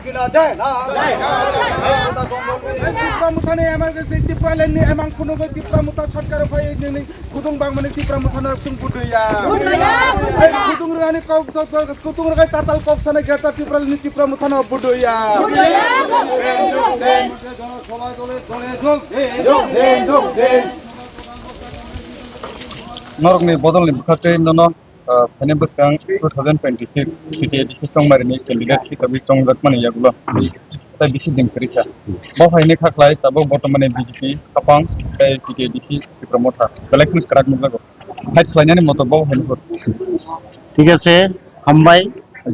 কিনা যায় না Tipramutan emang kasi tipralan ni emang kuno ko tipramutan sarkar fay ni kudung bang mani tipramutan tung budaya. Kudung rani kau kudung rani tatal kau sana kita tipral ni tipramutan budaya. Norokni bodolni bukhate nono phane busang 2026 PTAD system marini candidate hisabe tongjak mani yagulo tai bisi din pharikha bo haine khaklai tabo bottomane BJP khapang tai PTAD promota collection krak muglago hai khlainani moto bo haine hor ঠিক আছে হামবাই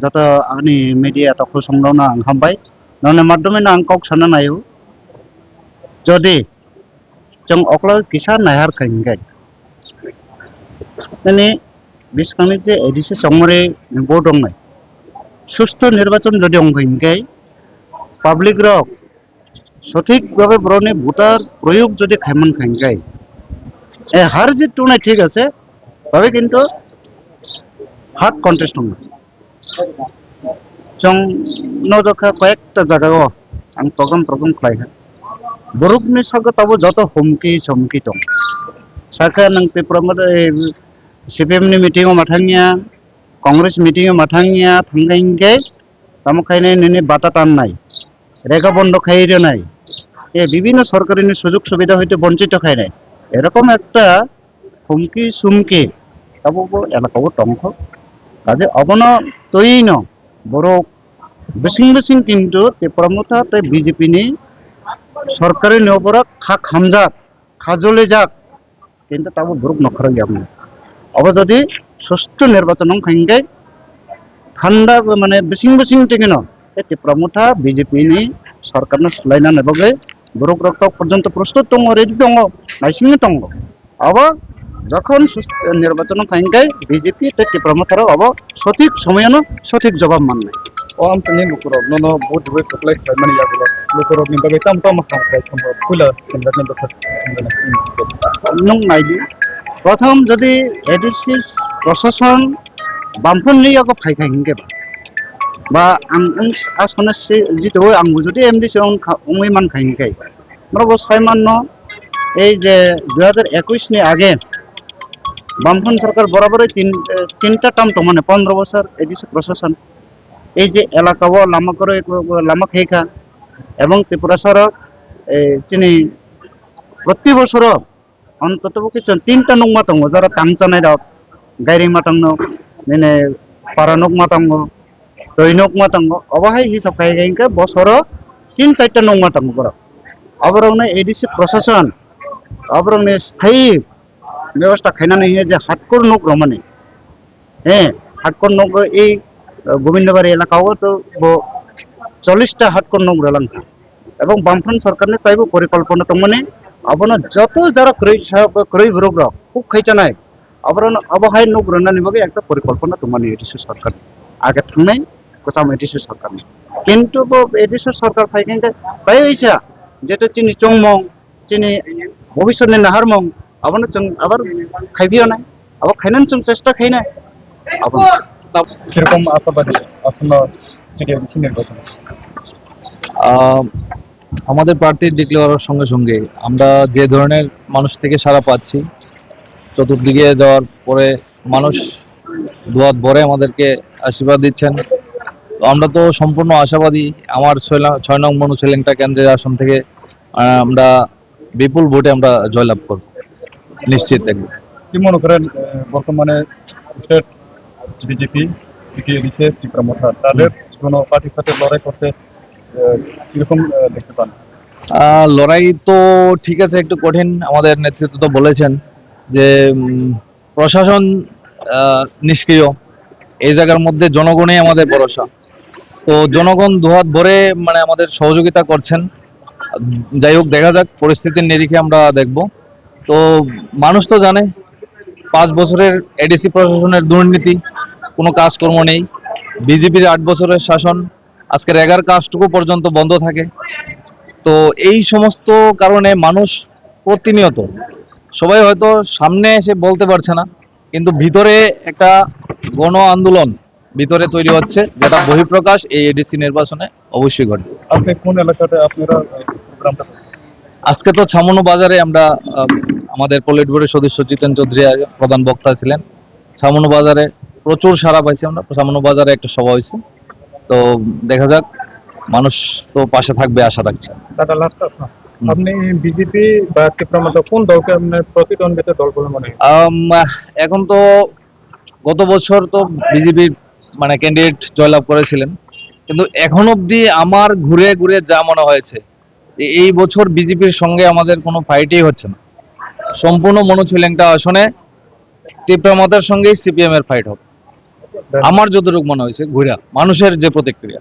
যত আনি media তক সংগ্রহনা হামবাই ননে মাধ্যমে না আংকক সানা নায়ু যদি जों अक्ला किसा नायार खाइंगाय মানে বিস্কানি যে এডিসি চমরে বোর্ড দংনাই সুস্থ নির্বাচন যদি অংখাইंगाय পাবলিক রক সঠিকভাবে ব্রনে ভোটার প্রয়োগ যদি খাইমান খাইंगाय এ হার জিত টুনাই ঠিক আছে তবে কিন্তু হার্ড কন্টেস্ট দং जों नजखा কয়েকটা জায়গায় आं प्रग्राम खालायखा बरुकनि सागताबो जत हमकी समकी दं सारखा नों पेपराव CPM नि मिटिंग माथांनिया कांग्रेस मिटिंग माथांनिया थांगायंगे तामखायने ननि बाटा टाननाय रेगा बन्द खाइरेनाय ए विभिन्न सरकारि सुযোগ सुविधा হইতে বঞ্চিত খাইনাय এরকম একটা হুমকি সুমকি তাবো এলাকাও টংখ কাজে অবন তৈন বড় বেসিং কিন্তু তেপরামতা তে বিজেপি নি সরকারি নেওপরা খা খামজাক খাজলে যাক কিন্তু তাবো গ্রুপ নখরা যাবনা अब যদি সুষ্ঠু নির্বাচন খাইंगाय ঠান্ডা মানে বেসিং টিকেন তেপরামতা বিজেপি নি সরকারನ সুলাইনা নেবগে গ্রুপ রক্ত পর্যন্ত প্রস্তুত দङ রেডি দङ নাইসিং দङ अब যখন নির্বাচন খাইंगाय বিজেপি তেপরামতার अब সঠিক সময়নো সঠিক জবাব মাননাय o amtani lukurok nono both way koklai khlaimani yagulo lukurok ni bagai tam khangkai thombo pula kendane dokha নং নাইদি প্রথম যদি এডিসি প্রশাসন বামফননি আগ ফাইখাইंगे বা আং আসনে জিতো আংবো যদি এমডিসি উমই মান খাইंगे মরবো সাইমান্ন এই যে 2021 नि আগে বামফন সরকার বরাবরই তিনটা টার্ম তো মানে 15 বছর এডিসি প্রশাসন এই যে এলাকাও লামা করে লামা খেখা এবং ত্রিপুরা সরক চিনি প্রতি বছর অন্তত কিছু তিনটা নংমা দङ যারা তামচানাই দাও গাইরি মাতাং নেনে পারানক মাতাং দৈনক মাতাং অবহাই হিসাব খাইंगे বছর তিন চারটা নংমা দङ বড় অবরংনে এডিসি প্রশাসন অবরংনে স্থায়ী ব্যবস্থা খাইনাनै যে হাতকর নক রমানে হ্যাঁ হাতকর নক এই গোবিন্দবাড়ি এলাকাও তো 40টা হাতকর নক রলাংখা এবং বামফ্রন্ট সরকারनि তাইবো পরিকল্পনা দंमोने अबनो যত যারা ক্রয় ভরগ্র খুব খাইচানাই अबरन अबहाय नक রনানি বগে একটা পরিকল্পনা দंमोने এডিসি সরকার আগে থাंनाय কোসাম এডিসি সরকার কিন্তু এডিসি সরকার ফাইखांगे তাই হইছা যেটা চিনি চংমং চিনি ভবিষ্যৎনি নাহারমং আবনো जों আবার খাইবিও না আবার খাইনান जों চেষ্টা খাইনাय আবনো কিরকম আশাবাদী আসন্ন PTAD নির্বাচন আমাদের প্রার্থী ডিক্লেয়ার হওয়ার সঙ্গে সঙ্গে আমরা যে ধরনের মানুষ থেকে সাড়া পাচ্ছি চতুর্দিকে যাওয়ার পরে মানুষ দুয়াত ভরে আমাদেরকে আশীর্বাদ দিচ্ছেন তো আমরা তো সম্পূর্ণ আশাবাদী আমার 6 নং মনু ছেলেংটা কেন্দ্রের আসন থেকে আমরা বিপুল ভোটে আমরা জয়লাভ করব নিশ্চিত একদম কি মনে করেন বর্তমানে স্টেট বিজেপি PTAD প্রমোটার তাদের কোনো পার্টির সাথে লড়াই করতে কিরকম দেখতে পান লড়াই তো ঠিক আছে একটু কঠিন আমাদের নেতৃত্ব তো বলেছেন যে প্রশাসন নিষ্ক্রিয় এই জায়গার মধ্যে জনগণই আমাদের ভরসা তো জনগণ দুহাত ভরে মানে আমাদের সহযোগিতা করছেন যাই হোক দেখা যাক পরিস্থিতির নিরিখে আমরা দেখব তো মানুষ তো জানে 5 বছরের এডিসি প্রশাসনের দুর্নীতি কোনো কাজকর্ম নেই বিজেপির 8 বছরের শাসন আজকের 11 কাজটুকু পর্যন্ত বন্ধ থাকে তো এই সমস্ত কারণে মানুষ প্রতিনিয়ত সবাই হয়তো সামনে এসে বলতে পারছে না কিন্তু ভিতরে একটা গণ আন্দোলন ভিতরে তৈরি হচ্ছে, যেটা বহিঃপ্রকাশ এই এডিসি নির্বাচনে অবশ্যই ঘটবে। আপনি কোন এলাকাতে আপনারা প্রোগ্রামটা আজকে তো ছামনু বাজারে আমরা আমাদের পলিট বোর্ডের সদস্য জিতেন চৌধুরী প্রধান বক্তা ছিলেন। ছামনু বাজারে প্রচুর সাড়া পাইছি আমরা। ছামনু বাজারে একটা সভা হয়েছে, তো দেখা যাক, মানুষ তো পাশে থাকবে আশা রাখছি। দাদা লাস্ট আপনি বিজেপি বা তীব্রমত কোন দলকে আপনার প্রতিদ্বন্দ্বিতা দল বলে মনে হয়? এখন তো গত বছর তো বিজেপির মানে ক্যান্ডিডেট জয়লাভ করেছিলেন, কিন্তু এখন অবধি আমার ঘুরে ঘুরে যা মনে হয়েছে যে এই বছর বিজেপির সঙ্গে আমাদের কোনো ফাইটই হচ্ছে না। সম্পূর্ণ মনোছুলেংটা আসনে তীব্রমতের সঙ্গেই সিপিএম এর ফাইট হবে আমার যতটুকু মনে হয়েছে ঘুরা, মানুষের যে প্রতিক্রিয়া।